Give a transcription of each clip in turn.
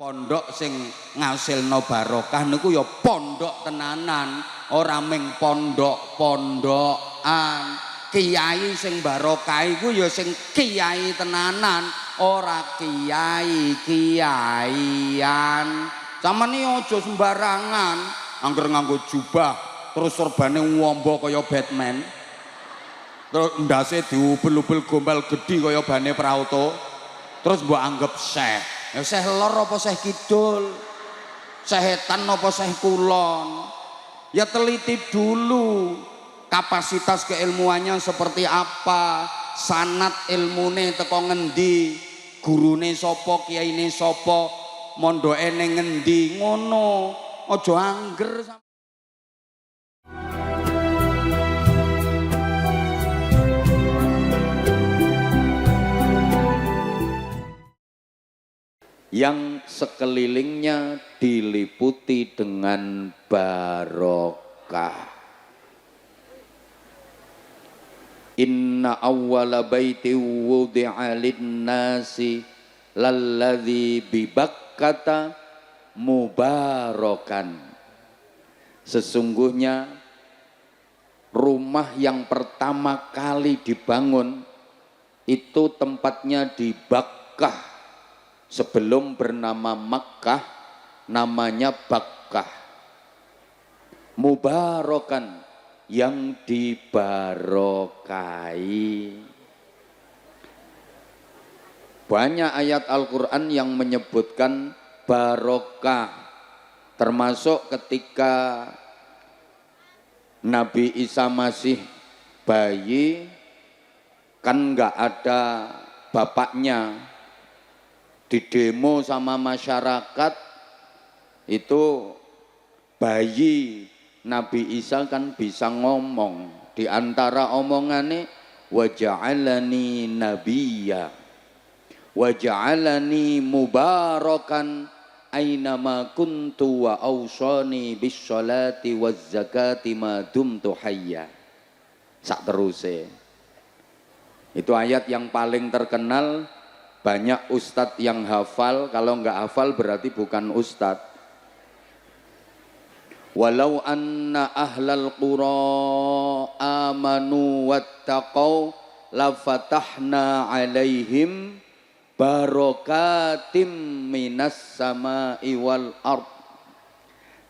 Pondok sing ngasilno barokah niku ya pondok tenanan, ora ming pondok-pondokan. Kiai sing barokah iku ya sing kiai tenanan, ora kiai-kiaian. Samane aja sembarangan, angger nganggo jubah terus serbane wombo kaya Batman. Terus ndase diubel-ubel gombal gedhi kaya bane prauto. Terus mbok anggap syekh. Ya syekh lor apa syekh kidul? Setan apa syekh kulon? Ya teliti dulu kapasitas keilmuannya seperti apa, sanad ilmune teko ngendi, gurune sapa, kiyaine sapa, mondoke ning ngendi, ngono. Aja angger. Yang sekelilingnya diliputi dengan barokah. Inna awwala baiti wudi'a lin-nasi lalladzi bi Bakkata mubarakan. Sesungguhnya rumah yang pertama kali dibangun itu tempatnya di Bakkah. Sebelum bernama Makkah, namanya Bakkah. Mubarakan, yang dibarokai. Banyak ayat Al-Quran yang menyebutkan barokah, termasuk ketika Nabi Isa masih bayi, kan nggak ada bapaknya. Di demo sama masyarakat itu bayi Nabi Isa kan bisa ngomong. Di antara omongannya waja'alani nabiyya waja'alani mubarakan aynama kuntu wa awsani bis sholati waz zakati ma dumtu hayya. Sak teruse. Itu ayat yang paling terkenal. Banyak ustadz yang hafal, kalau nggak hafal berarti bukan ustadz. Walau anna ahlal qura amanu wattaqau lafatahna alaihim barokatim minas sama'i wal ard.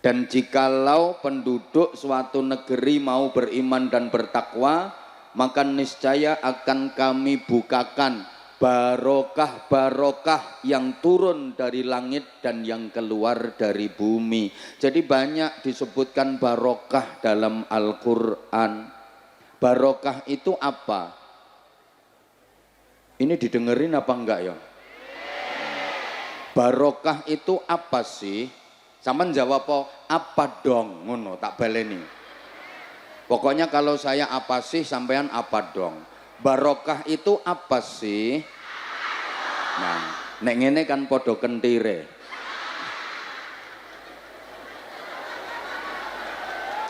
Dan jikalau penduduk suatu negeri mau beriman dan bertakwa, maka niscaya akan kami bukakan barokah-barokah yang turun dari langit dan yang keluar dari bumi. Jadi banyak disebutkan barokah dalam Al-Quran. Barokah itu apa? Ini didengerin apa enggak ya? Barokah itu apa sih? Sampeyan jawab apa dong? Ngono tak baleni. Pokoknya kalau saya apa sih, sampean apa dong? Barokah itu apa sih? Nah, nek ngene kan podo kentire.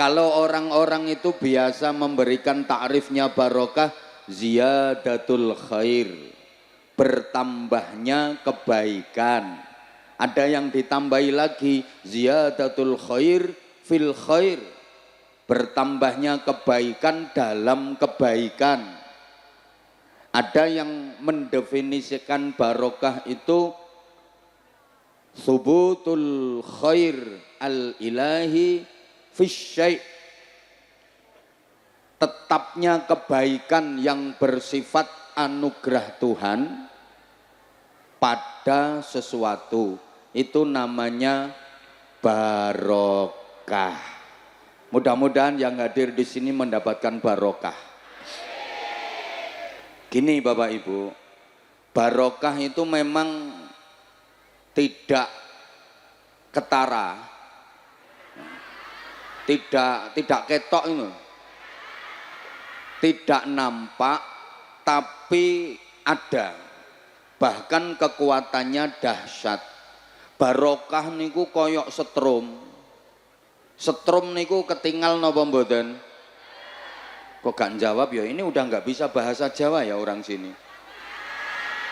Kalau orang-orang itu biasa memberikan takrifnya barokah ziyadatul khair, bertambahnya kebaikan. Ada yang ditambahi lagi ziyadatul khair fil khair, bertambahnya kebaikan dalam kebaikan. Ada yang mendefinisikan barokah itu subutul khair al-ilahi fisyai', tetapnya kebaikan yang bersifat anugerah Tuhan pada sesuatu. Itu namanya barokah. Mudah-mudahan yang hadir di sini mendapatkan barokah. Gini Bapak Ibu, barokah itu memang tidak ketara, tidak ketok itu, tidak nampak, tapi ada, bahkan kekuatannya dahsyat. Barokah niku koyok setrum niku ketinggal napa mboten? Kok gak jawab ya? Ini udah nggak bisa bahasa Jawa ya orang sini.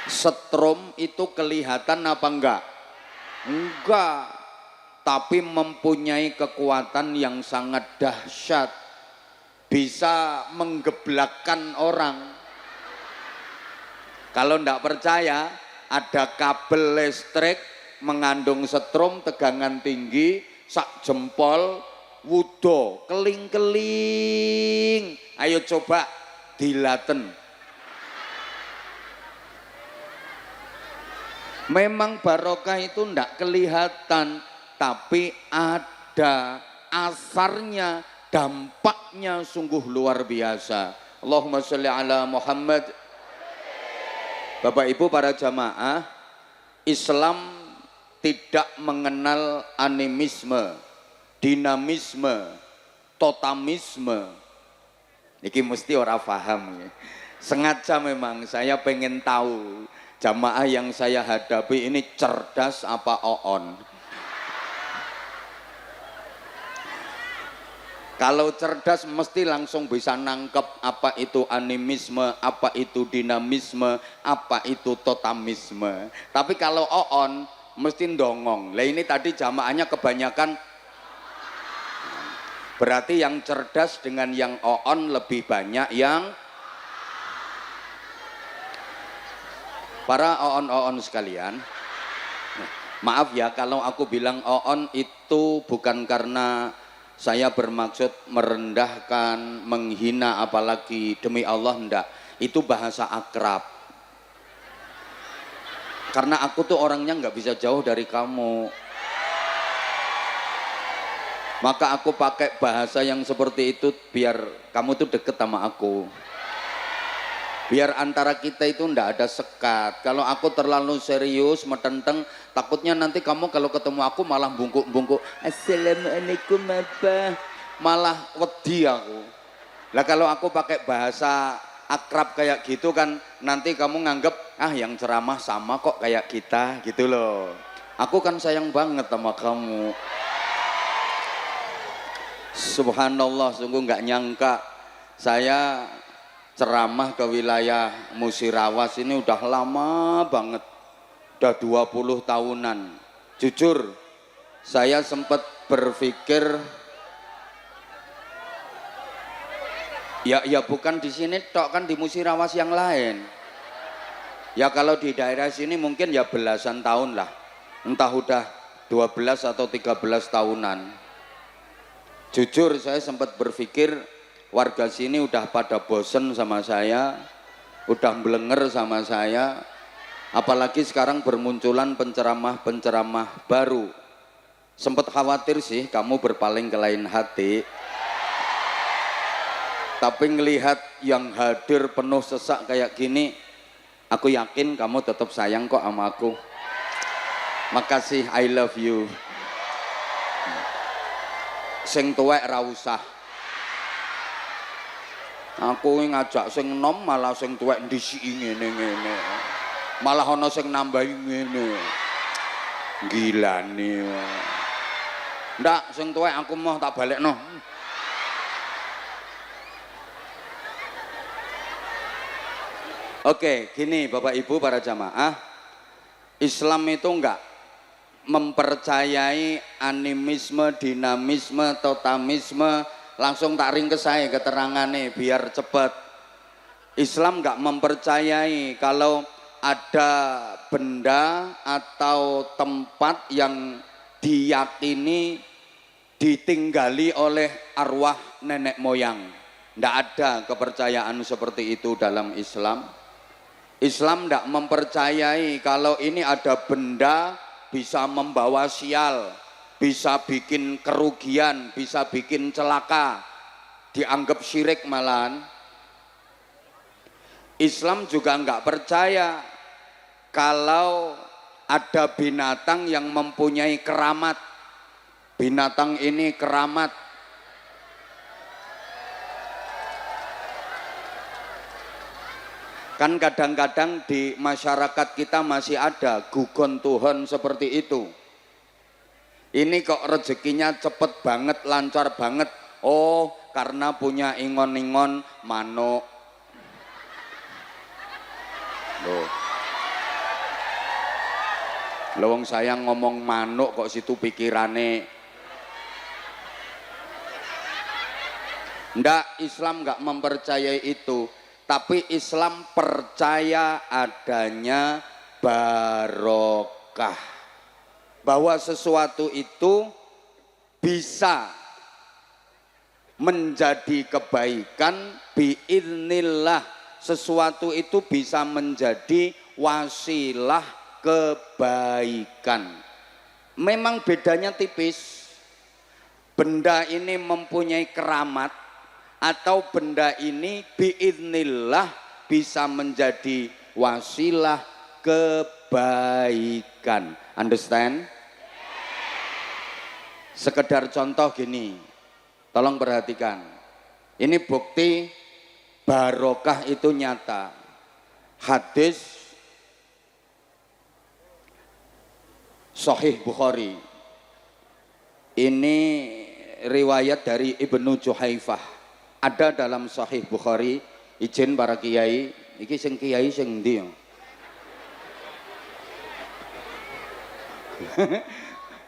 Setrum itu kelihatan apa enggak? Enggak, tapi mempunyai kekuatan yang sangat dahsyat, bisa menggeblakkan orang. Kalau ndak percaya, ada kabel listrik mengandung setrum tegangan tinggi sak jempol wudo keling-keling. Ayo coba dilaten. Memang barokah itu ndak kelihatan, tapi ada asarnya, dampaknya sungguh luar biasa. Allahumma sholli ala Muhammad. Bapak Ibu para jamaah, Islam tidak mengenal animisme, dinamisme, totamisme. Niki mesti orang paham ya. Sengaja memang saya pengen tahu jamaah yang saya hadapi ini cerdas apa oon. Kalau cerdas mesti langsung bisa nangkep apa itu animisme, apa itu dinamisme, apa itu totamisme. Tapi kalau oon mesti ndongong. Lah ini tadi jamaahnya kebanyakan. Berarti yang cerdas dengan yang oon lebih banyak yang. Para oon-oon sekalian, maaf ya kalau aku bilang oon itu bukan karena saya bermaksud merendahkan, menghina, apalagi demi Allah enggak. Itu bahasa akrab. Karena aku tuh orangnya nggak bisa jauh dari kamu. Maka aku pakai bahasa yang seperti itu biar kamu tuh deket sama aku. Biar antara kita itu ndak ada sekat. Kalau aku terlalu serius, metenteng, takutnya nanti kamu kalau ketemu aku malah bungkuk-bungkuk. Assalamualaikum apa? Malah wedi aku. Lah kalau aku pakai bahasa akrab kayak gitu kan, nanti kamu nganggep, ah yang ceramah sama kok kayak kita gitu loh. Aku kan sayang banget sama kamu. Subhanallah, sungguh nggak nyangka saya ceramah ke wilayah Musirawas ini udah lama banget, udah 20 tahunan. Jujur, saya sempat berpikir, ya bukan di sini tok, kan di Musirawas yang lain. Ya kalau di daerah sini mungkin ya belasan tahun lah, entah udah 12 atau 13 tahunan. Jujur saya sempat berpikir, warga sini udah pada bosen sama saya, udah mblenger sama saya, apalagi sekarang bermunculan penceramah-penceramah baru. Sempat khawatir sih kamu berpaling ke lain hati, tapi ngelihat yang hadir penuh sesak kayak gini, aku yakin kamu tetap sayang kok sama aku. Makasih, I love you. Sing tuwek ra usah. Aku ngajak sing enom malah sing tuwek ndisiki ngene-ngene. Malah ana sing nambahi ngene. Gilane. Ndak, sing tuwek aku mau tak balekno. Oke, gini Bapak Ibu para jamaah, Islam itu enggak mempercayai animisme, dinamisme, totamisme. Langsung tak ringkes saya keterangannya biar cepat. Islam nggak mempercayai kalau ada benda atau tempat yang diyakini ditinggali oleh arwah nenek moyang. Nggak ada kepercayaan seperti itu dalam Islam. Islam nggak mempercayai kalau ini ada benda bisa membawa sial, bisa bikin kerugian, bisa bikin celaka, dianggap syirik malahan. Islam juga enggak percaya kalau ada binatang yang mempunyai keramat. Binatang ini keramat. Kan kadang-kadang di masyarakat kita masih ada gugon Tuhan seperti itu. Ini kok rezekinya cepet banget, lancar banget. Oh, karena punya ingon-ingon manuk. Loh. Lawang saya ngomong manuk kok situ pikirane. Ndak, Islam nggak mempercayai itu, tapi Islam percaya adanya barokah, bahwa sesuatu itu bisa menjadi kebaikan biiznillah, sesuatu itu bisa menjadi wasilah kebaikan. Memang bedanya tipis, benda ini mempunyai keramat atau benda ini biiznillah bisa menjadi wasilah kebaikan. Understand? Sekedar contoh gini, tolong perhatikan. Ini bukti barokah itu nyata. Hadis Sahih Bukhari. Ini riwayat dari Ibnu Juhaifah. Ada dalam Sahih Bukhari. Izin para kiai, iki sing kiai sing ndi?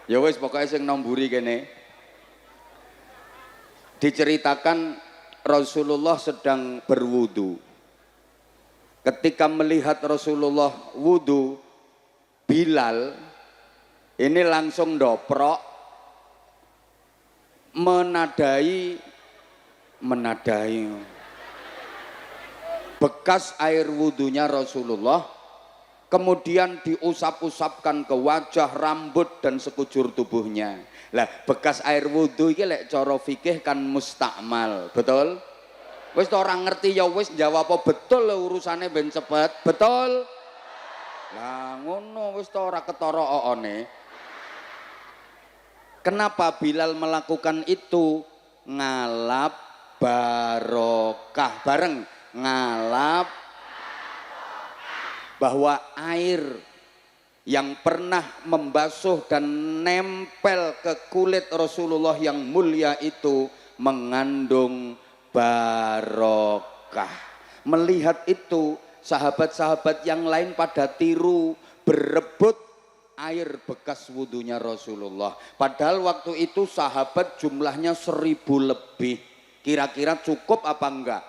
Ya wis pokoknya sing nomburi kene. Diceritakan Rasulullah sedang berwudu. Ketika melihat Rasulullah wudu, Bilal ini langsung doprok menadai bekas air wudunya Rasulullah, kemudian diusap-usapkan ke wajah, rambut dan sekujur tubuhnya. Lah bekas air wudu iki lek cara fikih kan mustakmal, betul? Wis orang ngerti ya wis jawab apa betul urusane ben cepet, betul? Lah ngono wis ora ketara oone. Kenapa Bilal melakukan itu? Ngalap barokah, bareng ngalap bahwa air yang pernah membasuh dan nempel ke kulit Rasulullah yang mulia itu mengandung barokah. Melihat itu sahabat-sahabat yang lain pada tiru berebut air bekas wudhunya Rasulullah. Padahal waktu itu sahabat jumlahnya 1000 lebih. Kira-kira cukup apa enggak?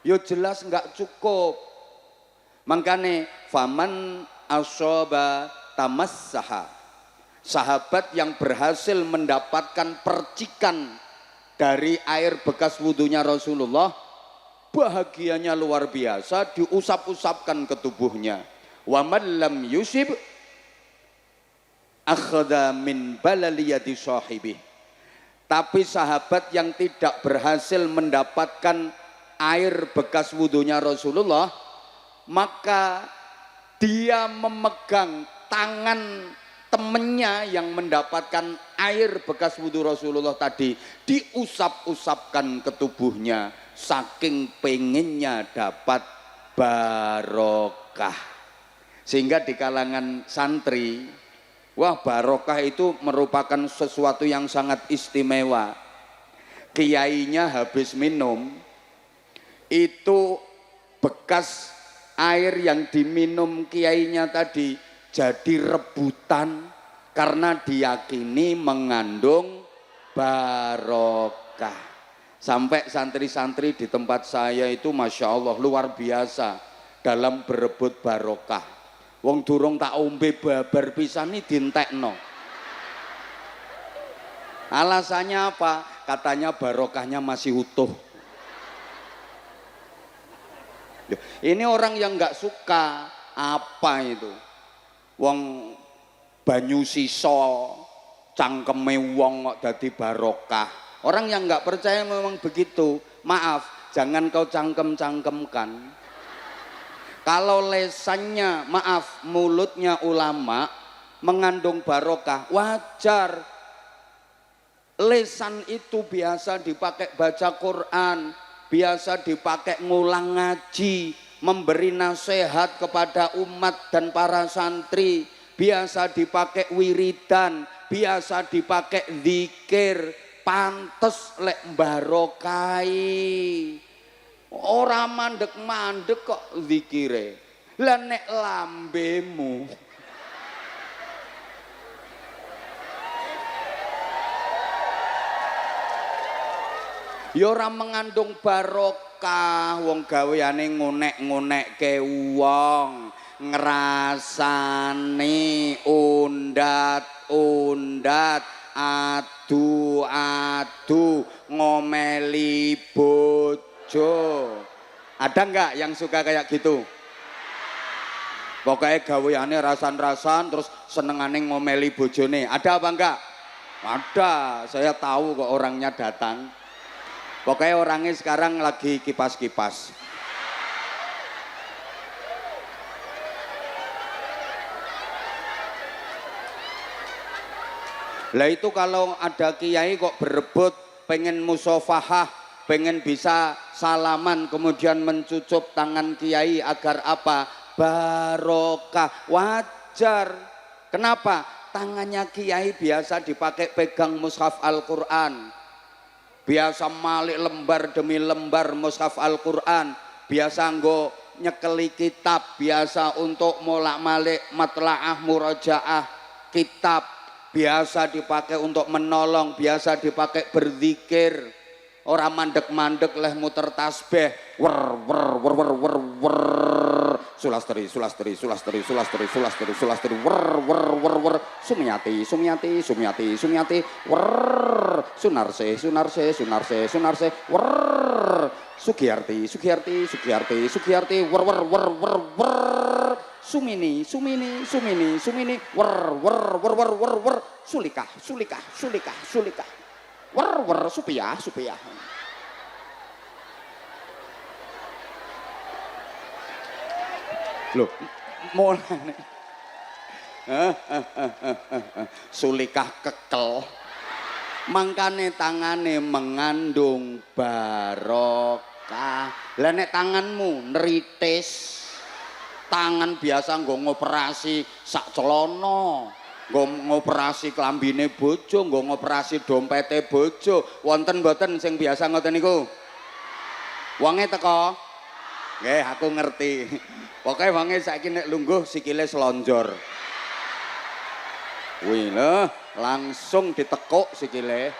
Yo jelas enggak cukup. Makanya faman asoba tamassaha, sahabat yang berhasil mendapatkan percikan dari air bekas wudhunya Rasulullah, bahagianya luar biasa, diusap-usapkan ke tubuhnya. Wa man lam yusib akhadha min balaliyati sahibih. Tapi sahabat yang tidak berhasil mendapatkan air bekas wudhunya Rasulullah, maka dia memegang tangan temennya yang mendapatkan air bekas wudhu Rasulullah tadi, diusap-usapkan ke tubuhnya saking pengennya dapat barokah. Sehingga di kalangan santri, wah barokah itu merupakan sesuatu yang sangat istimewa. Kiainya habis minum, itu bekas air yang diminum kiainya tadi jadi rebutan karena diyakini mengandung barokah. Sampai santri-santri di tempat saya itu Masya Allah luar biasa dalam berebut barokah. Wong durung tak ombe babar pisan ni dintekno. Alasannya apa? Katanya barokahnya masih utuh. Ini orang yang nggak suka apa itu? Wong banyu siso cangkeme wong kok dadi barokah. Orang yang nggak percaya memang begitu. Maaf, jangan kau cangkem-cangkemkan. Kalau lesannya, maaf, mulutnya ulama mengandung barokah, wajar. Lesan itu biasa dipakai baca Quran, biasa dipakai ngulang ngaji, memberi nasihat kepada umat dan para santri, biasa dipakai wiridan, biasa dipakai zikir, pantes lek barokai. Ora mandek-mandek kok zikire. Lah nek lambemu Ya ora mengandung barokah, wong gaweane ngonek-ngonekke wong, ngrasani undat-undat, adu-adu, ngomeli bojo. Ada enggak yang suka kayak gitu? Pokoknya gaweane rasan-rasan terus senengane ngomeli bojone. Ada apa enggak? Ada, saya tahu kok orangnya datang. Pokoknya orangnya sekarang lagi kipas-kipas. Lah itu kalau ada kiai kok berebut pengen musofahah, pengen bisa salaman kemudian mencucup tangan kiai agar apa? Barokah. Wajar. Kenapa? Tangannya kiai biasa dipakai pegang mushaf Al-Qur'an. Biasa malik lembar demi lembar mushaf Al-Qur'an, biasa nggo nyekeli kitab, biasa untuk molak-malik matlaah murajaah kitab, biasa dipakai untuk menolong, biasa dipakai berzikir. Orang mandek-mandek leh muter tasbih, wer wer wer wer wer wer, sulastri sulastri sulastri sulastri sulastri sulastri, wer wer wer wer, sumiati sumiati sumiati sumiati, wer sunarse sunarse sunarse sunarse, wer sugiarti sugiarti sugiarti sugiarti, wer wer wer wer wer, sumini sumini sumini sumini, wer wer wer wer wer wer, sulikah sulikah sulikah sulikah, wer wer supiah supiah. Loh, mulane sulikah kekel, mangkane tangane mengandung barokah. Lah nek tanganmu neritis, tangan biasa nggo ngoperasi sak celana, nggo ngoperasi klambine bojo, nggo ngoperasi dompete bojo, wonten mboten sing biasa ngoten niku? Wonge teko? Nggih, aku ngerti. Pokoke wonge saiki nek lungguh sikile selonjor. Wih lho, langsung ditekuk sikile.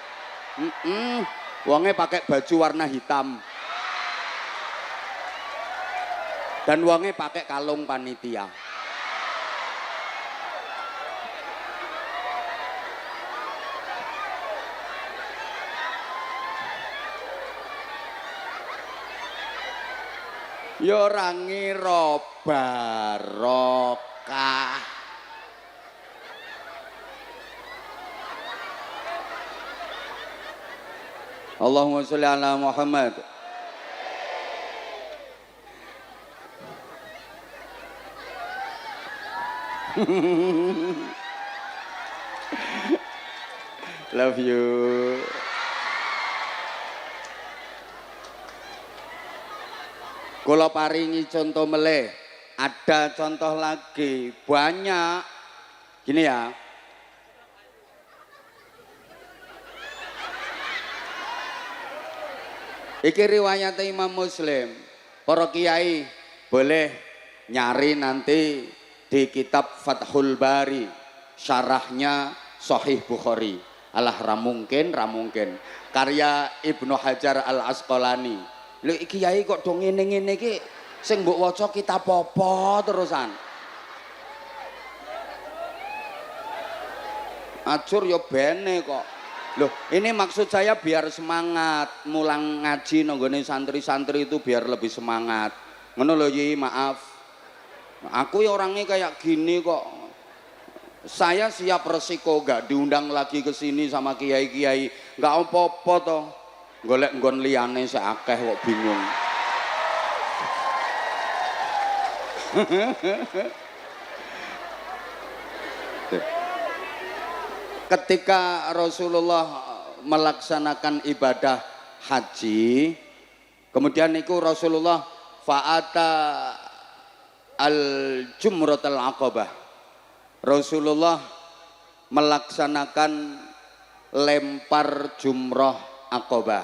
Wonge pakai baju warna hitam. Dan wonge pakai kalung panitia. Ya ora ngira barokah. Allahumma sholli ala Muhammad. Love you. Kula paringi contoh meleh, ada contoh lagi banyak. Gini ya, iki riwayat Imam Muslim. Para kiai boleh nyari nanti di kitab Fathul Bari, syarahnya Sahih Bukhari. Alah ramungkin ramungkin, karya Ibnu Hajar Al Asqalani. Lho kiai kok do ngene-ngene iki sing mbok waca kitab apa terusan? Ajur ya bene kok. Loh, ini maksud saya biar semangat mulang ngaji nanggone santri-santri itu biar lebih semangat. Ngono lho Yi, maaf. Aku ya orangnya kayak gini kok. Saya siap resiko gak diundang lagi ke sini sama kiai-kiai. Gak apa-apa toh. Golek nggon liyane seakeh kok bingung. Ketika Rasulullah melaksanakan ibadah haji, kemudian niku Rasulullah fa'ata al-jumratul aqabah. Rasulullah melaksanakan lempar jumrah Aqabah.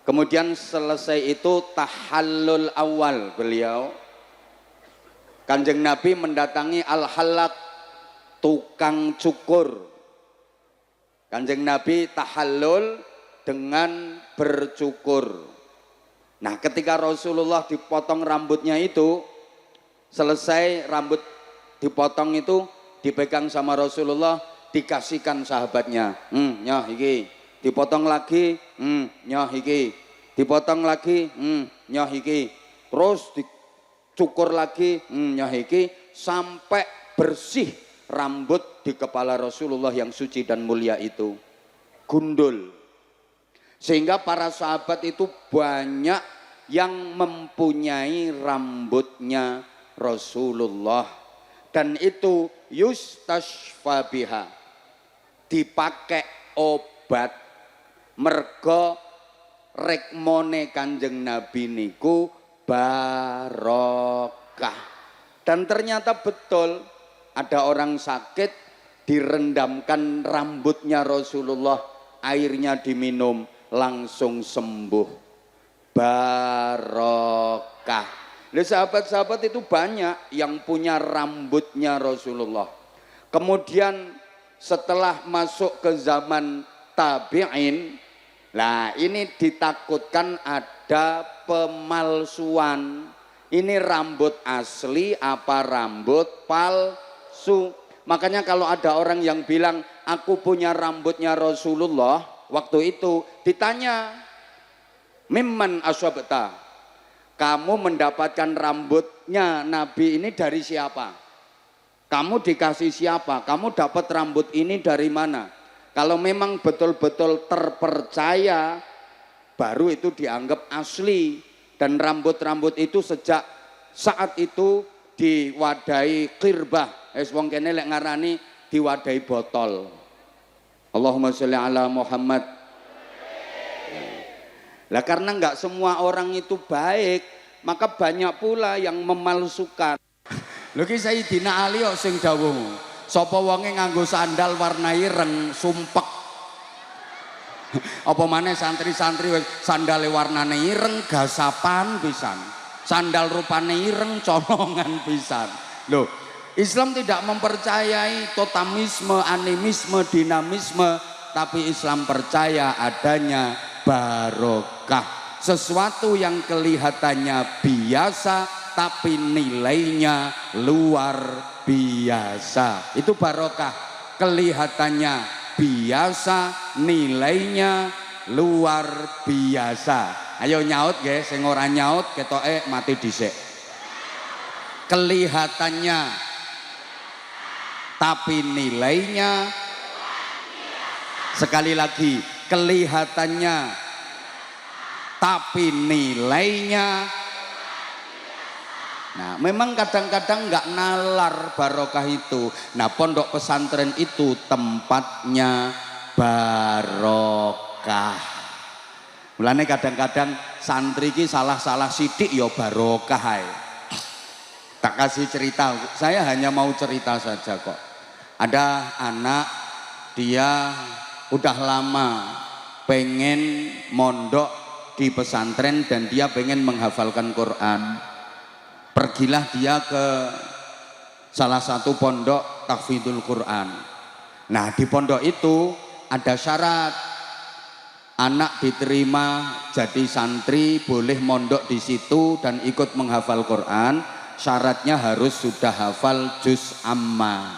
Kemudian selesai itu tahallul awal beliau. Kanjeng Nabi mendatangi al-halaq, tukang cukur. Kanjeng Nabi tahallul dengan bercukur. Nah, ketika Rasulullah dipotong rambutnya itu, selesai rambut dipotong itu dipegang sama Rasulullah, dikasihkan sahabatnya. Nyah iki, dipotong lagi, nyah iki, dipotong lagi, nyah iki. Terus dicukur lagi, nyah iki, sampai bersih rambut di kepala Rasulullah yang suci dan mulia itu. Gundul. Sehingga para sahabat itu banyak yang mempunyai rambutnya Rasulullah. Dan itu yustashfa biha, dipakai obat. Mergo rekmone Kanjeng Nabi niku barokah. Dan ternyata betul, ada orang sakit direndamkan rambutnya Rasulullah, airnya diminum, langsung sembuh. Barokah. Nah, sahabat-sahabat itu banyak yang punya rambutnya Rasulullah. Kemudian setelah masuk ke zaman tabi'in, nah ini ditakutkan ada pemalsuan. Ini rambut asli apa rambut palsu. Makanya kalau ada orang yang bilang aku punya rambutnya Rasulullah, waktu itu ditanya, mimman aswabta, kamu mendapatkan rambutnya Nabi ini dari siapa? Kamu dikasih siapa? Kamu dapat rambut ini dari mana? Kalau memang betul-betul terpercaya, baru itu dianggap asli. Dan rambut-rambut itu sejak saat itu diwadahi qirbah. Wong kene lek ngarani diwadahi botol. Allahumma sholli ala Muhammad. Lah karena enggak semua orang itu baik, maka banyak pula yang memalsukan. Lho ki Sayyidina Ali kok sing dawuh, sapa wonge nganggo sandal warna ireng sumpek. Apa maneh santri-santri wis sandale warnane ireng gasapan pisan. Sandal rupane ireng colongan pisan. Loh, Islam tidak mempercayai totalisme, animisme, dinamisme, tapi Islam percaya adanya barokah. Sesuatu yang kelihatannya biasa tapi nilainya luar biasa. Itu barokah. Kelihatannya biasa, nilainya luar biasa. Ayo nyaut guys, sing ora nyaut ketoke mati dhisik. Kelihatannya tapi nilainya, sekali lagi, kelihatannya tapi nilainya. Nah, memang kadang-kadang nggak nalar barokah itu. Nah, pondok pesantren itu tempatnya barokah. Mulane kadang-kadang santri ki salah-salah sidik ya barokah ae. Tak kasih cerita, saya hanya mau cerita saja kok. Ada anak, dia udah lama pengen mondok di pesantren dan dia pengen menghafalkan Quran. Pergilah dia ke salah satu pondok tahfidzul Quran. Nah, di pondok itu ada syarat. Anak diterima jadi santri, boleh mondok di situ dan ikut menghafal Quran. Syaratnya harus sudah hafal juz amma.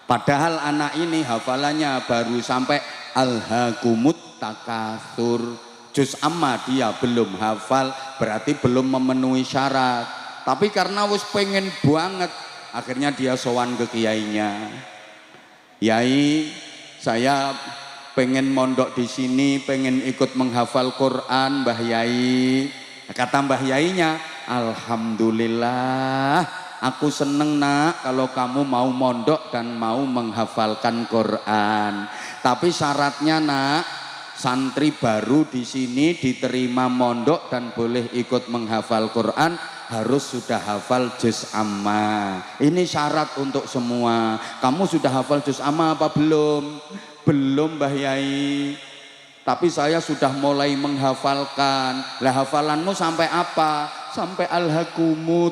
Padahal anak ini hafalannya baru sampai alhaakumut takatsur. Juz amma dia belum hafal, berarti belum memenuhi syarat. Tapi karena wis pengen banget, akhirnya dia sowan ke kiainya. Yai, saya pengen mondok di sini, pengen ikut menghafal Quran, Mbah Yai. Kata Mbah Yainya, alhamdulillah, aku seneng nak kalau kamu mau mondok dan mau menghafalkan Quran. Tapi syaratnya nak, santri baru di sini diterima mondok dan boleh ikut menghafal Quran, harus sudah hafal juz amma. Ini syarat untuk semua. Kamu sudah hafal juz amma apa belum? Belum Mbah Yai. Tapi saya sudah mulai menghafalkan. Lah hafalanmu sampai apa? Sampai alhaakumut.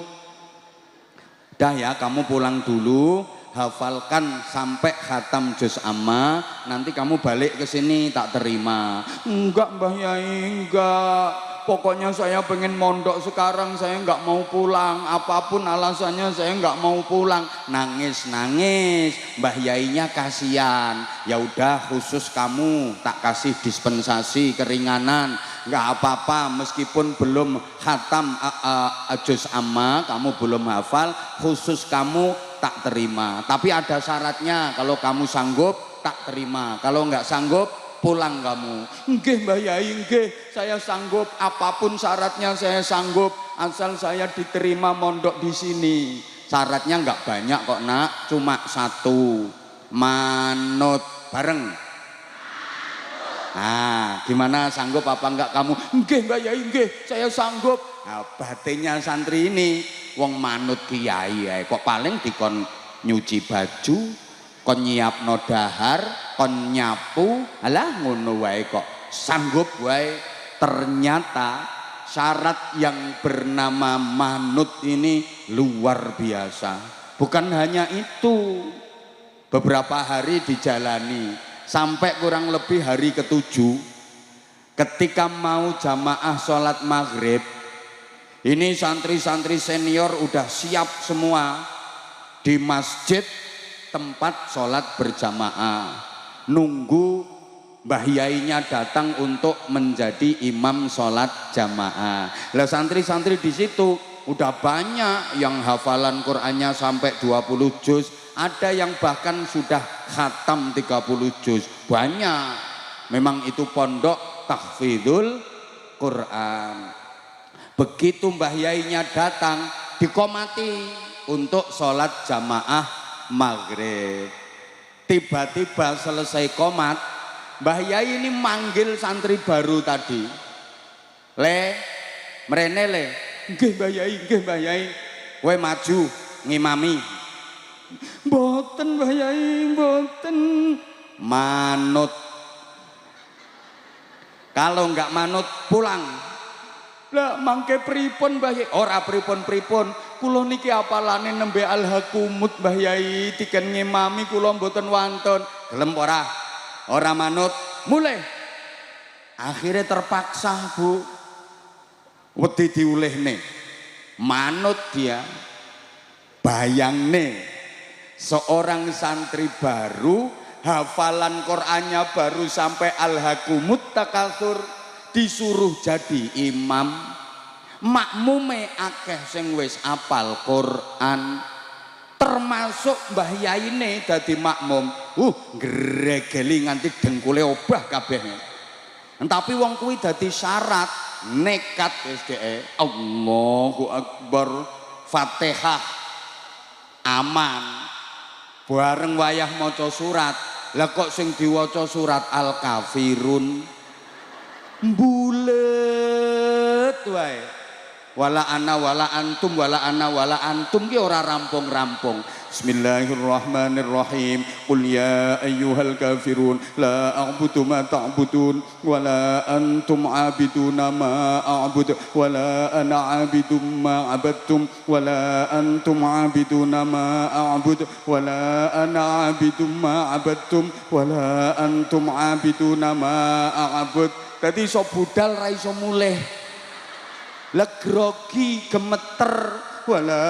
Dah ya, kamu pulang dulu. hafalkan sampai khatam juz amma, nanti kamu balik ke sini tak terima. Enggak Mbah Yai, enggak. Pokoknya saya pengen mondok sekarang, saya enggak mau pulang. Apapun alasannya saya enggak mau pulang. Nangis-nangis, Mbah Yainya kasihan. Ya udah, khusus kamu tak kasih dispensasi keringanan. Enggak apa-apa, meskipun belum khatam juz amma, kamu belum hafal, khusus kamu tak terima. Tapi ada syaratnya, kalau kamu sanggup tak terima. Kalau enggak sanggup, pulang kamu. Nggih Mbah Yai, nggih, saya sanggup, apapun syaratnya saya sanggup, asal saya diterima mondok di sini. Syaratnya enggak banyak kok nak, cuma satu, manut. Bareng. Nah, gimana, sanggup apa enggak kamu? Nggih Mbah Yai, nggih, saya sanggup. Nah, batinnya santri ini, wong manut kiai ya, kok paling dikon nyuci baju, kon nyiapno dahar, kon nyapu, alah ngono wae kok sanggup wae. Ternyata syarat yang bernama manut ini luar biasa. Bukan hanya itu, beberapa hari dijalani sampai kurang lebih hari ke-7, ketika mau jamaah sholat maghrib, ini santri-santri senior udah siap semua di masjid tempat sholat berjamaah, nunggu Mbah Yainya datang untuk menjadi imam sholat jamaah. Lah santri-santri di situ udah banyak yang hafalan Qur'annya sampai 20 juz, ada yang bahkan sudah khatam 30 juz, banyak. Memang itu pondok tahfidzul Qur'an. Begitu Mbah Yainya datang, dikomati untuk sholat jamaah maghrib. Tiba-tiba selesai komat, Mbah Yai ini manggil santri baru tadi. Le, mrene le. Nggih Mbah Yai, nggih Mbah Yai. Kowe maju ngimami. Mboten Mbah Yai, mboten. Manut. Kalau enggak manut, pulang. Lah mangke pripun Mbah Yai? Ora pripun-pripun. Kula niki apalane nembe alhaqumut Mbah Yai, diken ngimami kula mboten wonten. Gelem ora? Ora manut, mulai. Akhirnya terpaksa Bu. Wedi diulihne. Manut dia. Bayangne seorang santri baru, hafalan Qur'annya baru sampai alhaqumut takatsur, disuruh jadi imam. Makmume akeh sing wis apal Qur'an, termasuk Mbah Yaine dadi makmum. Gregeli nganti dengkule obah kabeh. Tapi wong kuwi dadi syarat, nekat wis dheke. Allahu Akbar, Fatihah aman. Bareng wayah maca surat, lah kok sing diwaca surat Al-Kafirun mbulet wae. Wala ana wala antum wala ana wala antum ki ora rampung-rampung. Bismillahirrahmanirrahim. Qul ya ayyuhal kafirun la a'budu ma ta'budun wala antum 'abiduna ma a'budu wala ana 'abidum ma 'abadtum wala antum 'abiduna ma a'budu wala ana 'abidum ma 'abadtum wala antum 'abiduna ma a'bud. Dadi iso budal ra iso mulih. Legrogi gemeter, wala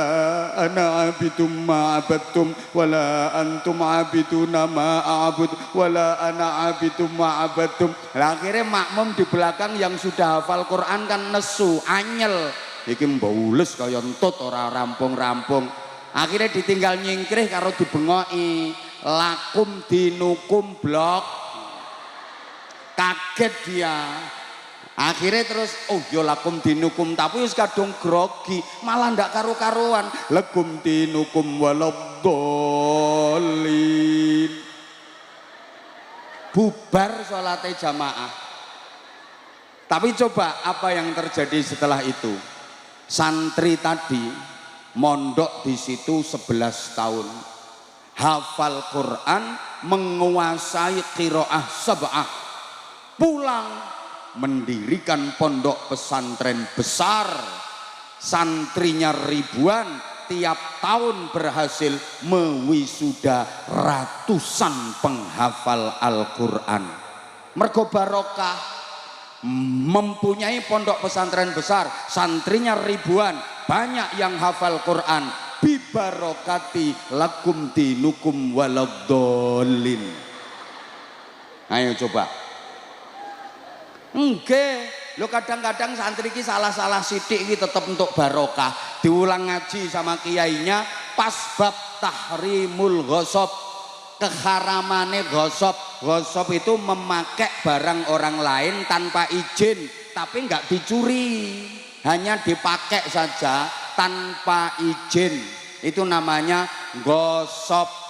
ana abidum ma abadtum wala antum abiduna ma a'bud wala ana abidum ma abadtum. Akhirnya makmum di belakang yang sudah hafal Quran kan nesu, anyel. Iki mbaules kaya entut ora rampung-rampung. Akhirnya ditinggal nyingkrih karo dibengoki. Lakum dinukum blok. Kaget dia. Akhirnya terus, oh ya lakum dinukum, tapi wis kadung grogi, malah ndak karu-karuan. Lakum dinukum waladhdallin. Bubar sholatnya jamaah. Tapi coba apa yang terjadi setelah itu? Santri tadi mondok di situ 11 tahun. Hafal Quran, menguasai qiraah sab'ah. Pulang mendirikan pondok pesantren besar, santrinya ribuan, tiap tahun berhasil mewisuda ratusan penghafal Al-Quran. Mergo barokah, mempunyai pondok pesantren besar, santrinya ribuan, banyak yang hafal Quran. Bibarokati lakum dinukum waladhdallin. Ayo coba. Enggak, lo kadang-kadang santri ki salah-salah sidik ki tetap untuk barokah. Diulang ngaji sama kiainya pas bab tahrimul ghosab, keharamane ghosab. Ghosab itu memakai barang orang lain tanpa izin, tapi enggak dicuri, hanya dipakai saja tanpa izin. Itu namanya ghosab.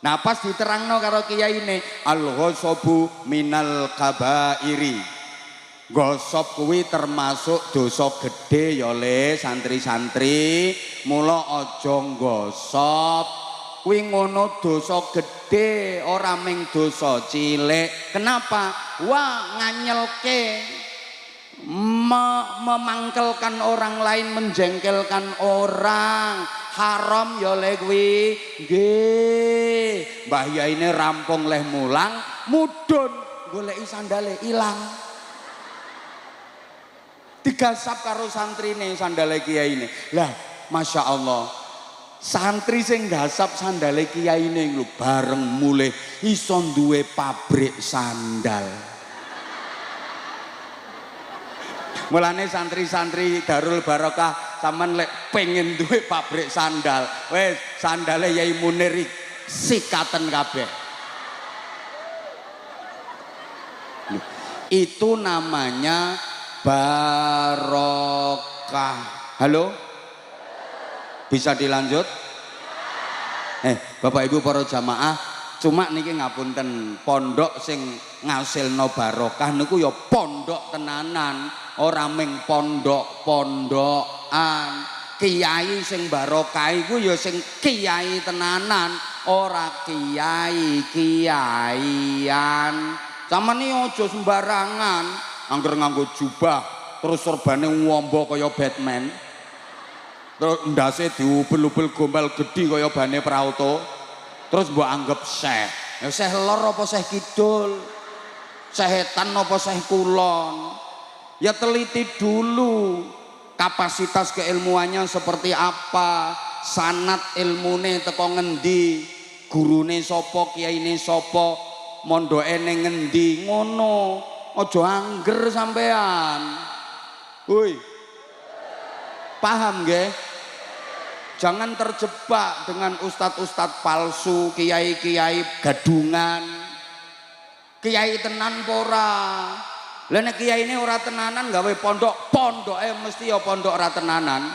Nah pas diterangno karo kiai ini, al-ghosabu minal kabairi. Gosop kuwi termasuk dosa gede ya le santri-santri. Mula aja nggosop. Kuwi ngono dosa gede, ora ming dosa cilik. Kenapa? Wah nganyelke, memangkelkan orang lain, menjengkelkan orang. Haram ya le kuwi. Nggih. Mbah Yai ini rampung leh mulang, mudhun goleki sandale ilang. Digasap karo santrine sandale kiai ini. Lah, masya Allah, santri sing gasap sandale kiai ini lho bareng mulih iso duwe pabrik sandal. Mulane santri-santri Darul Barokah sampean lek pengen duwe pabrik sandal, wes sandale Yai Munir sikaten kabeh. Itu namanya barokah. Halo? Bisa dilanjut? Bapak Ibu para jamaah, cuma niki ngapunten, pondok sing ngasilno barokah niku ya pondok tenanan, ora ming pondok-pondokan. Kiai sing barokah iku ya sing kiai tenanan, ora kiai-kiaian. Sampeyan aja sembarangan angger nganggo jubah terus serbane ngombo kaya Batman. Terus ndase diubel-ubel gombal gedhi kaya bane prauto. Terus mbok anggap syekh. Ya syekh lor apa syekh kidul? Setan apa syekh kulon? Ya teliti dulu kapasitas keilmuannya seperti apa, sanad ilmune teko ngendi, gurune sapa, kiyaine sapa, mondoke ning ngendi, ngono. Aja angger sampean. Woi. Paham nggih? Jangan terjebak dengan ustadz-ustadz palsu, kiai-kiai gadungan. Kiai tenan pora. Lah nek kiai ini ora tenanan gawe pondoke mesti ya pondok ora tenanan.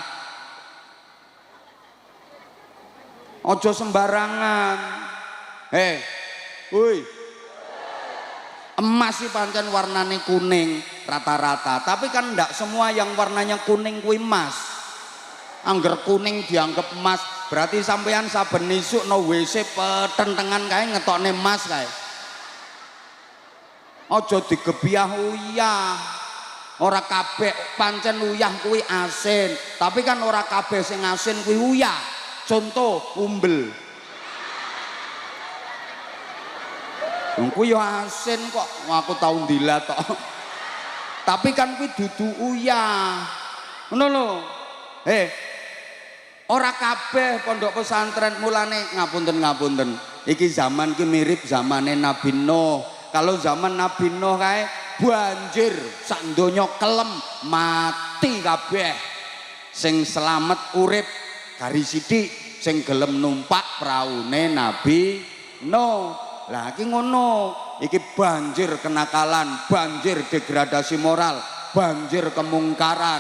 Aja sembarangan. Woi. Emas sih pancen warnane kuning rata-rata, tapi kan ndak semua yang warnanya kuning kuwi emas. Angger kuning dianggap emas, berarti sampean saben isuk no WC petentengan kae ngetokne emas kae. Aja digebyah uyah. Ora kabeh pancen uyah kuwi asin, tapi kan ora kabeh sing asin kuwi uyah. Contoh umbel. Kuwi yo asin kok, aku tau ndilat tok. Tapi kan kuwi dudu uyah. Ngono lho. Ora kabeh pondok pesantren, mulane ngapunten. Iki zaman ki mirip zamane Nabi Nuh. Kalau zaman Nabi Nuh kae banjir sak donya kelem, mati kabeh. Sing selamat urip kari sithik, sing gelem numpak praune Nabi Nuh. Lah iki ngono, iki banjir kenakalan, banjir degradasi moral, banjir kemungkaran.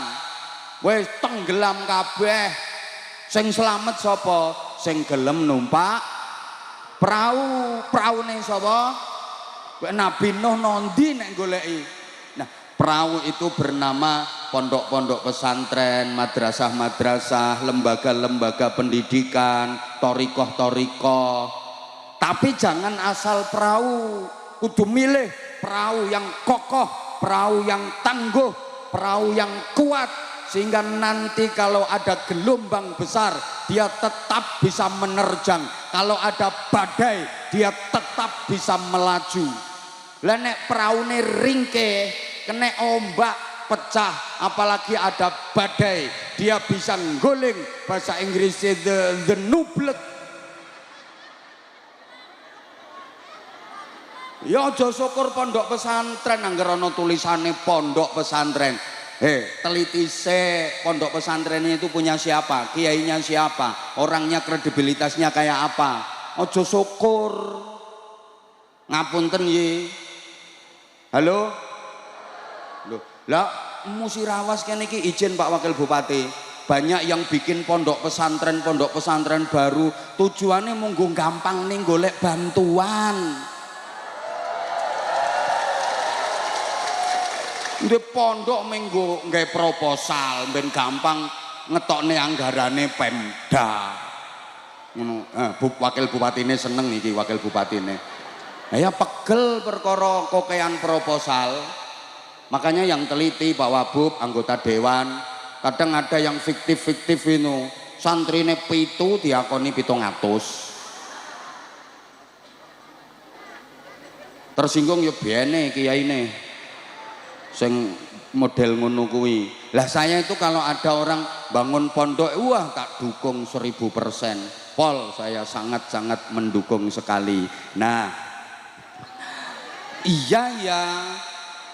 Wis tenggelam kabeh. Sing selamat sapa? Sing gelem numpak prau. Praune sapa? Nabi Nuh nondi nek goleki. Nah, prau itu bernama pondok-pondok pesantren, madrasah-madrasah, lembaga-lembaga pendidikan, thariqah-thariqah. Tapi jangan asal perahu, kudu milih perahu yang kokoh, perahu yang tangguh, perahu yang kuat, sehingga nanti kalau ada gelombang besar dia tetap bisa menerjang, kalau ada badai dia tetap bisa melaju. Lah nek praune ringke kena ombak pecah, apalagi ada badai, dia bisa nggoling, bahasa Inggrisnya the nublet. Ya aja syukur pondok pesantren angger ana tulisane pondok pesantren. Teliti se pondok pesantren itu punya siapa, kiainya siapa, orangnya kredibilitasnya kayak apa. Aja syukur. Ngapunten ye. Halo? Loh, lah Musirawas kene iki izin Pak Wakil Bupati. Banyak yang bikin pondok pesantren baru tujuannya munggo gampang nih golek bantuan. Di pondok minggu nggawe proposal ben gampang ngetokne anggarane Pemda. Ngono. Wakil Bupatine seneng iki wakil bupatine. Ya pegel perkara kokean proposal. Makanya yang teliti Pak Wabub, anggota dewan, kadang ada yang fiktif ini. Santrine 7 diakoni 700. Tersinggung ya bene kiyaine. Sing model ngono kuwi. Lah saya itu kalau ada orang bangun pondok, wah tak dukung 1000%. Pol, saya sangat-sangat mendukung sekali. Nah, iya ya.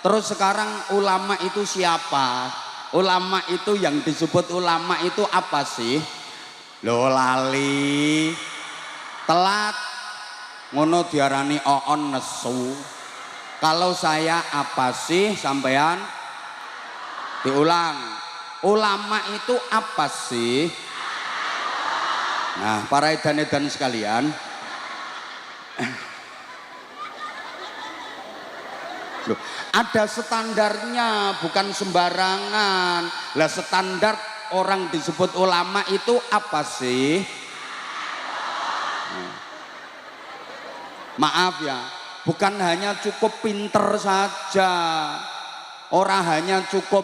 Terus sekarang ulama itu siapa? Ulama itu yang disebut ulama itu apa sih? Loh lali. Telat. Ngono diarani oon nesu. Kalau saya apa sih sampean? Diulang. Ulama itu apa sih? Nah, para edan-edan sekalian. Loh, ada standarnya, bukan sembarangan. Lah standar orang disebut ulama itu apa sih? Maaf ya. Bukan hanya cukup pinter saja, orang hanya cukup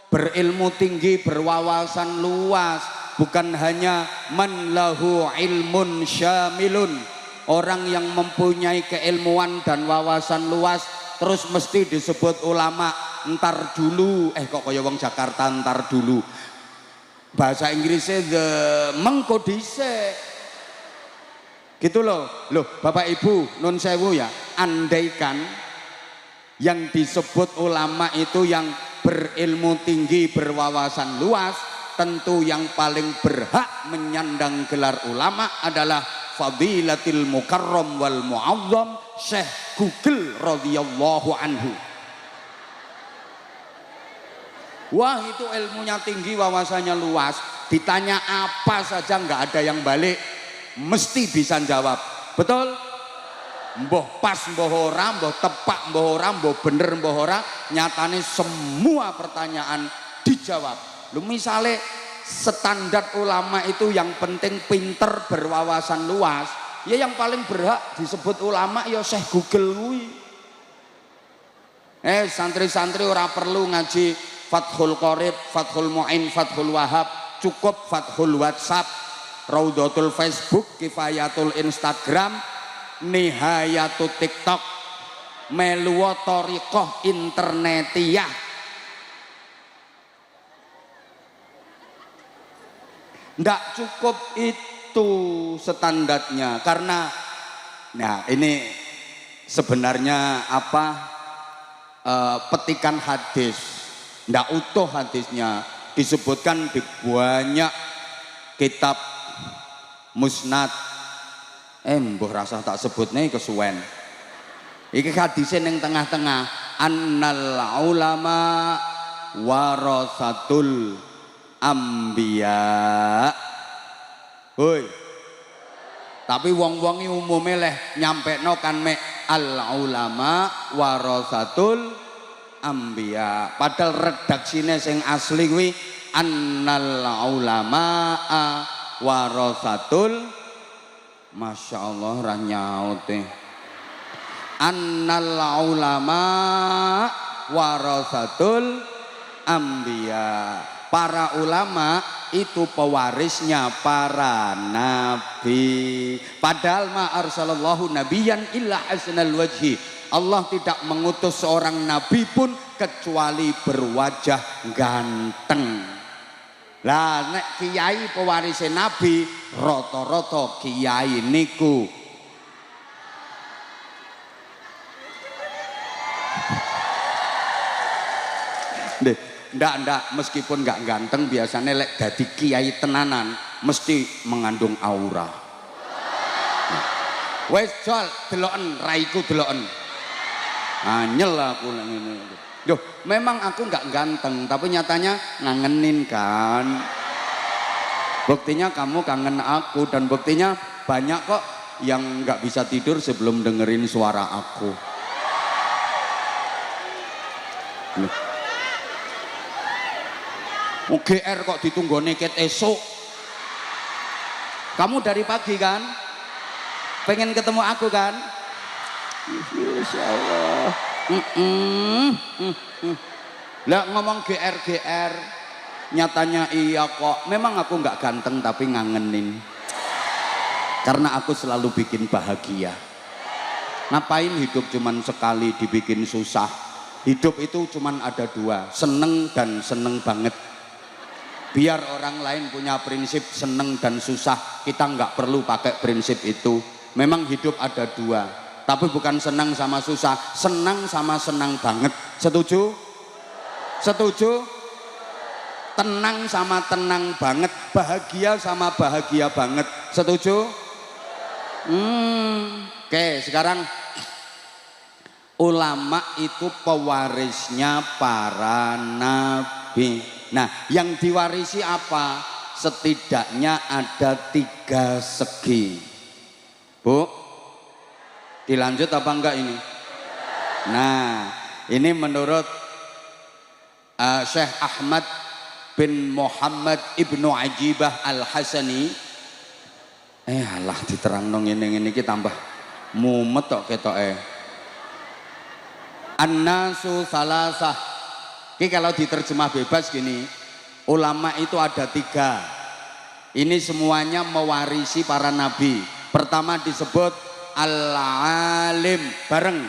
berilmu tinggi, berwawasan luas, bukan hanya man lahu ilmun syamilun, orang yang mempunyai keilmuan dan wawasan luas terus mesti disebut ulama. Entar dulu, kok kaya wong Jakarta entar dulu, bahasa Inggrisnya the mengko dhisik. Gitu loh Bapak Ibu nun sewu ya, andaikan yang disebut ulama itu yang berilmu tinggi, berwawasan luas, tentu yang paling berhak menyandang gelar ulama adalah Fadilatil Mukarram wal Mu'azzam Syekh Google radhiyallahu anhu. Wah itu ilmunya tinggi, wawasannya luas, ditanya apa saja nggak ada yang balik, mesti bisa jawab. Betul? Mbah pas mbah ora, mbah tepak mbah ora, mbah bener mbah ora, nyatane semua pertanyaan dijawab. Lu misale standar ulama itu yang penting pinter, berwawasan luas, ya yang paling berhak disebut ulama ya Syekh Google kuwi. Santri-santri ora perlu ngaji Fathul Qorib, Fathul Mu'in, Fathul Wahab, cukup Fathul WhatsApp, Raudhatul Facebook, Kifayatul Instagram, Nihayatul TikTok, Meluwo Thoriqoh Internetiyah. Ndak cukup itu standarnya, karena nah ini sebenarnya petikan hadis, ndak utuh hadisnya, disebutkan di banyak kitab musnad. Mbah rasa tak sebut nih kesuwen. Iki hadisnya yang tengah-tengah. Annal ulama warasatul ambiya. Hoi. Tapi wong-wong iki umume leh nyampekno kan mek al ulama warasatul ambiya. Padahal redaksine sing asli kuwi annal ulama warasatul, Masya Allah ra nyaut annal ulama warasatul anbiya. Para ulama itu pewarisnya para nabi. Padahal ma arsalallahu nabiyan illa hasanal wajhi. Allah tidak mengutus seorang nabi pun kecuali berwajah ganteng. Lah nek kiai pewarise nabi rata-rata kiai niku ndak meskipun nggak ganteng biasanya lek dadi kiai tenanan mesti mengandung aura. Wes jol deloken raiku deloken. Anyel aku lek ngene. Loh, memang aku nggak ganteng tapi nyatanya ngangenin kan. Buktinya kamu kangen aku dan buktinya banyak kok yang nggak bisa tidur sebelum dengerin suara aku. Loh. GR kok ditunggone ket esok. Kamu dari pagi kan? Pengen ketemu aku kan? Insya Allah. Lah ngomong GR nyatanya iya kok. Memang aku nggak ganteng tapi ngangenin. Karena aku selalu bikin bahagia. Ngapain hidup cuman sekali dibikin susah? Hidup itu cuman ada dua, seneng dan seneng banget. Biar orang lain punya prinsip seneng dan susah, kita nggak perlu pakai prinsip itu. Memang hidup ada dua, tapi bukan senang sama susah, senang sama senang banget. Setuju? Setuju? Tenang sama tenang banget, bahagia sama bahagia banget. Setuju? Oke, sekarang ulama itu pewarisnya para nabi. Nah, yang diwarisi apa? Setidaknya ada 3 segi. Bu, dilanjut apa enggak ini? Nah, ini menurut Syekh Ahmad bin Muhammad ibnu Ajibah al-Hasani. Alah diterangno ngene-ngene iki tambah mumet kok ketoke. An-nasu salasah. Ini kalau diterjemah bebas gini, ulama itu ada 3. Ini semuanya mewarisi para nabi. Pertama disebut al-alim bareng.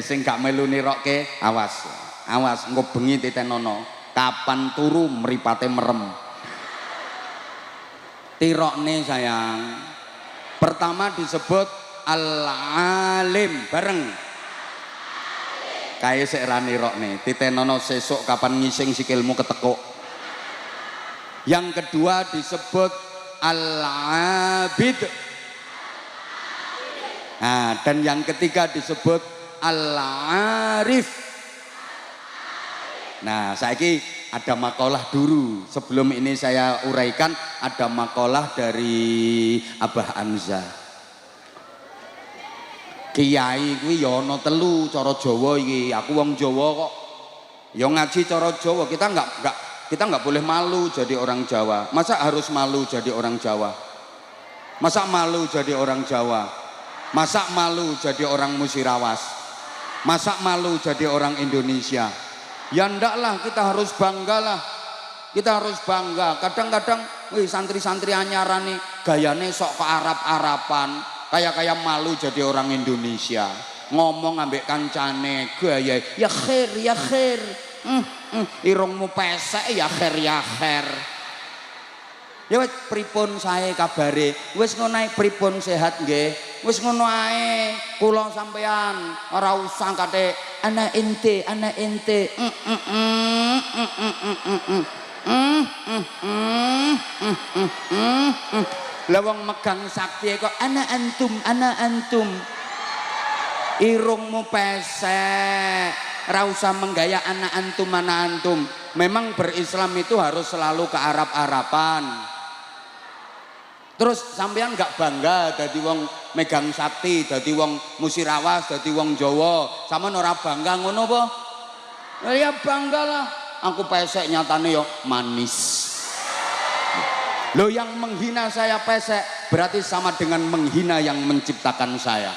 Sing gak melu nirokke, awas. Awas engko bengi titenono. Kapan turu mripate merem. Tirokne sayang. Pertama disebut al-alim bareng. Kayak seerani rok nih, titenono sesuk kapan ngising sikilmu ketekuk. Yang kedua disebut al-abid. Nah, dan yang ketiga disebut al-arif. Nah, saiki ada makalah dulu. Sebelum ini saya uraikan, ada makalah dari Abah Anza. Kiai kuwi ya ana 3 cara Jawa iki. Aku wong Jawa kok. Ya ngaji cara Jawa. Kita enggak boleh malu jadi orang Jawa. Masa harus malu jadi orang Jawa? Masa malu jadi orang Jawa? Masa malu jadi orang Musirawas? Masa malu jadi orang Indonesia? Ya ndak lah, kita harus bangga lah. Kita harus bangga. Kadang-kadang santri-santri anyaran nih gayane sok ke Arab-Arapan. Kayak malu jadi orang Indonesia. Ngomong ambek kancane gaya ya khair. Irungmu pesek ya khair. Ya wis pripun sae kabare? Wis ngono ae pripun sehat nggih? Wis ngono ae. Kula sampean ora usah kate ana ente. Lawang megang sakti kok ana antum. Irungmu pesek. Ora usah menggaya ana antum. Memang berislam itu harus selalu ke Arab-Arapan. Terus sampean nggak bangga dadi wong megang sakti, dadi wong Musirawas, dadi wong Jawa. Sampean ora bangga ngono apa? Ya bangga lah. Aku pesek nyatane yo manis. Loh, yang menghina saya pesek berarti sama dengan menghina yang menciptakan saya.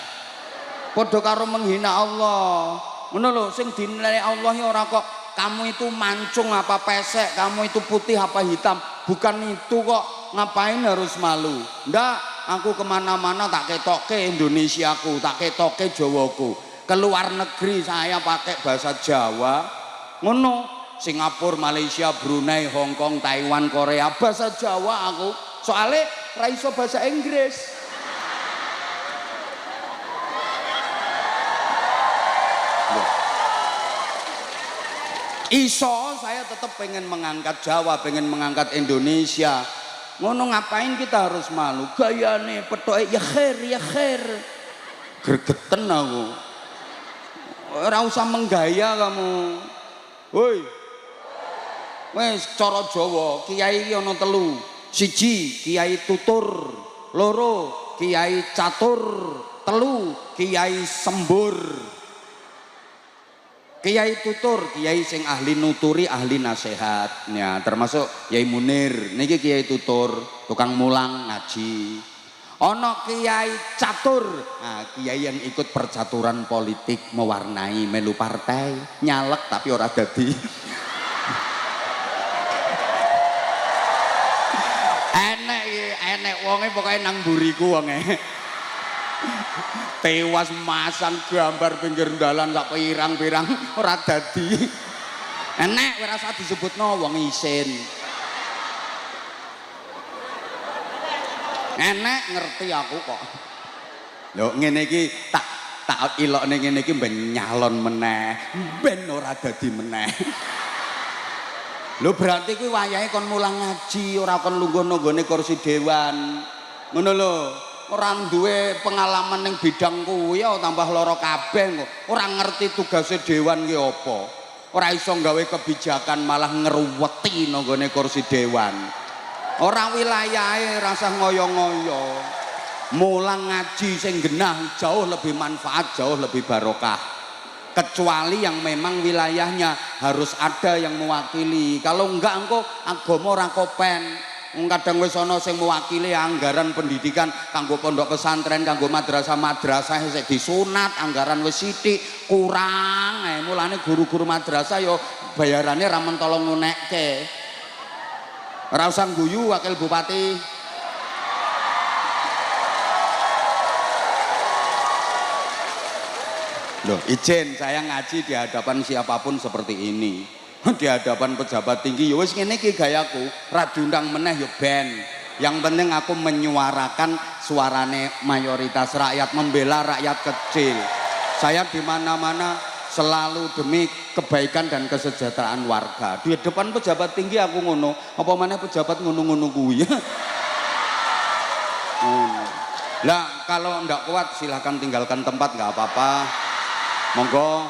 Podo karo menghina Allah. Ngono lho, sing dinilai Allah ya ora kok kamu itu mancung apa pesek, kamu itu putih apa hitam. Bukan itu kok, ngapain harus malu. Ndak, aku kemana-mana tak ketoke Indonesiaku, tak ketoke Jawaku. Keluar negeri saya pakai bahasa Jawa. Ngono, Singapura, Malaysia, Brunei, Hong Kong, Taiwan, Korea, bahasa Jawa aku. Soalnya ra iso bahasa Inggris. Iso saya tetap pengen mengangkat Jawa, pengen mengangkat Indonesia. Ngono ngapain kita harus malu? Gayane petoke ya khair. Gregeten aku. Ora usah menggaya kamu. Woi. Wes cara Jawa, kiai iki ana 3. Siji, Kiai Tutur. 2, Kiai Catur. 3, Kiai Sembur. Kiai Tutur, kiai sing ahli nuturi, ahli nasihat. Ya, termasuk Kiai Munir. Niki Kiai Tutur, tukang mulang ngaji. Ono Kiai Catur. Nah, kiai yang ikut percaturan politik, mewarnai melu partai, nyalek tapi ora dadi. enek wonge pokoke nang mburiku wonge. Tewas masang gambar pinggir dalan sak pirang-pirang ora dadi. Enek ora usah disebutno wong isin. Enek ngerti aku kok. Lho ngene iki tak ilokne ngene iki ben nyalon meneh, ben ora dadi meneh. Lho berarti kuwi wayahe kon mulang ngaji, ora kon lungguh nggone kursi dewan. Ngono lho. Ora duwe pengalaman ning bidang kuwi ya tambah lara kabeh kok. Ora ngerti tugase dewan ki apa. Ora iso gawe kebijakan malah ngruweti nang gone kursi dewan. Ora wilayahe rasah ngoyo-ngoyo. Mulang ngaji sing genah jauh lebih manfaat, jauh lebih barokah. Kecuali yang memang wilayahnya harus ada yang mewakili. Kalau enggak engko agama ora kopen. Kadang wis ana sing mewakili anggaran pendidikan kanggo pondok pesantren, kanggo madrasah sik disunat, anggaran wis sithik, kurang. Mulane guru-guru madrasah yo bayarane ra mentolong nunekke. Ora usah guyu wakil bupati. Loh, izin saya ngaji di hadapan siapapun seperti ini. Di hadapan pejabat tinggi ya wis ngene iki gayaku, ra diundang meneh ya ben. Yang penting aku menyuarakan suarane mayoritas rakyat, membela rakyat kecil. Saya di mana-mana selalu demi kebaikan dan kesejahteraan warga. Di depan pejabat tinggi aku ngono, apa maneh pejabat ngono-ngono kuwi. Lah kalau ndak kuat silahkan tinggalkan tempat, nggak apa-apa. Monggo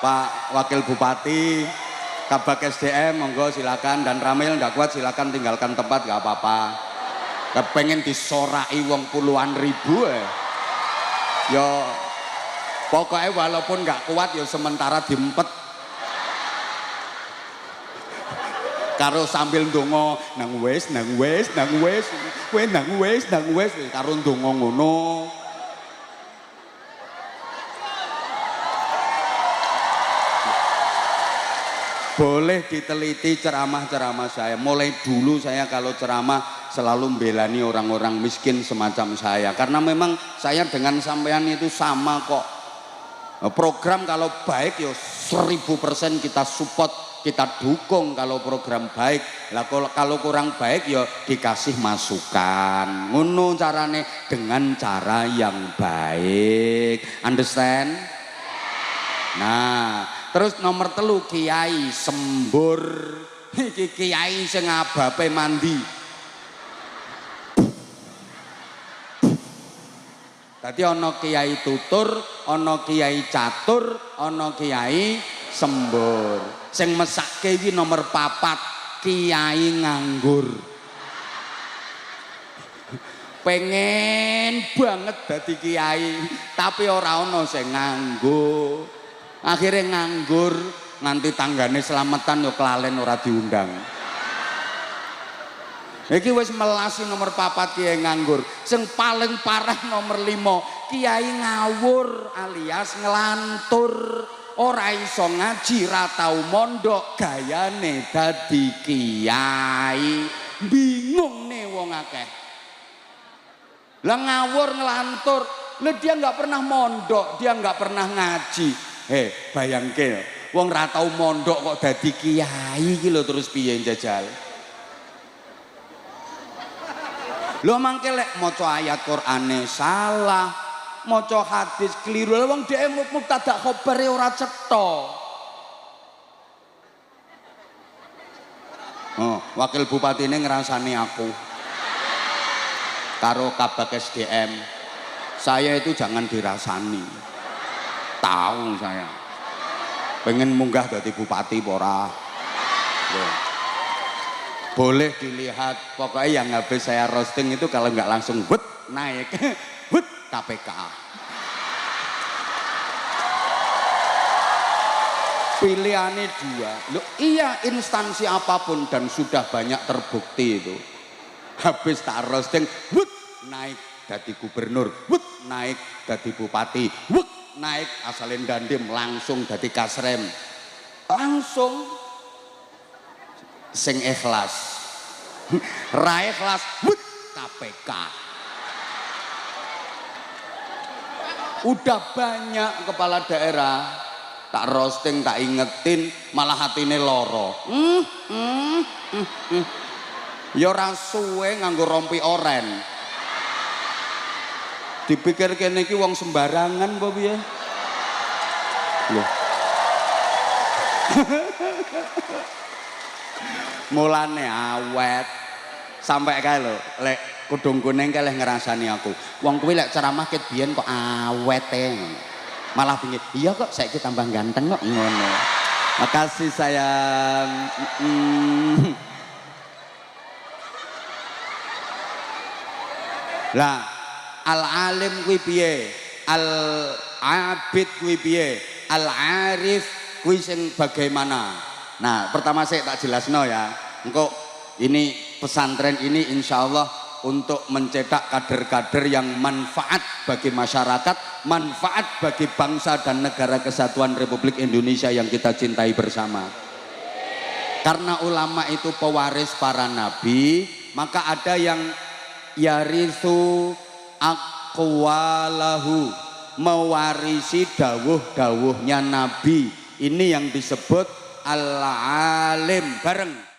Pak Wakil Bupati, Kabak SDM, monggo silakan. Dan Ramil ndak kuat silakan tinggalkan tempat, nggak apa-apa. Kepengen disorai wong puluhan ribu ya pokoknya walaupun nggak kuat ya sementara diempet karo sambil ndonga nang wis kowe nang wis karo ndonga ngono. Boleh diteliti ceramah-ceramah saya. Mulai dulu saya kalau ceramah selalu membelani orang-orang miskin semacam saya. Karena memang saya dengan sampean itu sama kok. Program kalau baik ya 1000% kita support, kita dukung kalau program baik. Lah kalau kurang baik ya dikasih masukan. Ngono carane dengan cara yang baik. Understand? Nah, terus nomor 3 Kiai Sembur. Iki kiai sing abape mandi. Dadi ana Kiai Tutur, ana Kiai Catur, ana Kiai Sembur. Sing mesake iki nomor 4 Kiai Nganggur. Pengen banget dadi kiai, tapi ora ana sing nganggo. Akhirnya nganggur, nganti tanggane selamatan yo kelalen ora diundang. Iki wis melasi nomor 4 Kiai Nganggur. Sing paling parah nomor 5 Kiai Ngawur alias ngelantur. ora iso ngaji, ra tau mondok, gayane dadi kiai. Bingung nih wong akeh. Lah ngawur ngelantur, lah dia nggak pernah mondok, dia nggak pernah ngaji. Bayangke, wong ra tau mondok kok dadi kiai iki lho, terus piye jajal? Lho mangke lek maca ayat Qur'ane salah, maca hadis keliru, wong dhek mubtada khabare ora cetha. Wakil bupati ini ngerasani aku karo Kabak SDM. Saya itu jangan dirasani, tahu saya pengen munggah dari bupati pora. Boleh dilihat, pokoknya yang habis saya roasting itu kalau nggak langsung naik KPK. Pilihannya dua. Loh, iya, instansi apapun dan sudah banyak terbukti itu. Habis tak roasting, naik jadi gubernur, naik jadi bupati, naik asalin dandim langsung jadi kasrem. Langsung sing ikhlas. Ra ikhlas, KPK. Udah banyak kepala daerah tak roasting, tak ingetin, malah hatine loro. Ya ora suwe nganggo rompi oren. Dipikir kene iki wong sembarangan apa piye? Loh. Mulane awet. Sampai kae lho, lek kudung kuning kae lek ngrasani aku. Wong kuwi lek ceramah ket biyen kok awete. Malah pingin, iya kok saiki tambah ganteng kok ngono. Makasih sayang. Lah al-alim kuwi piye? Al-abid kuwi piye? Al-arif kuwi sing bagaimana? Nah, pertama saya tak jelasno ya. Engko ini pesantren ini insya Allah untuk mencetak kader-kader yang manfaat bagi masyarakat, manfaat bagi bangsa dan negara kesatuan Republik Indonesia yang kita cintai bersama. Karena ulama itu pewaris para nabi, maka ada yang yarithu aqwalahu, mewarisi dawuh-dawuhnya nabi. Ini yang disebut al-alim. Bareng.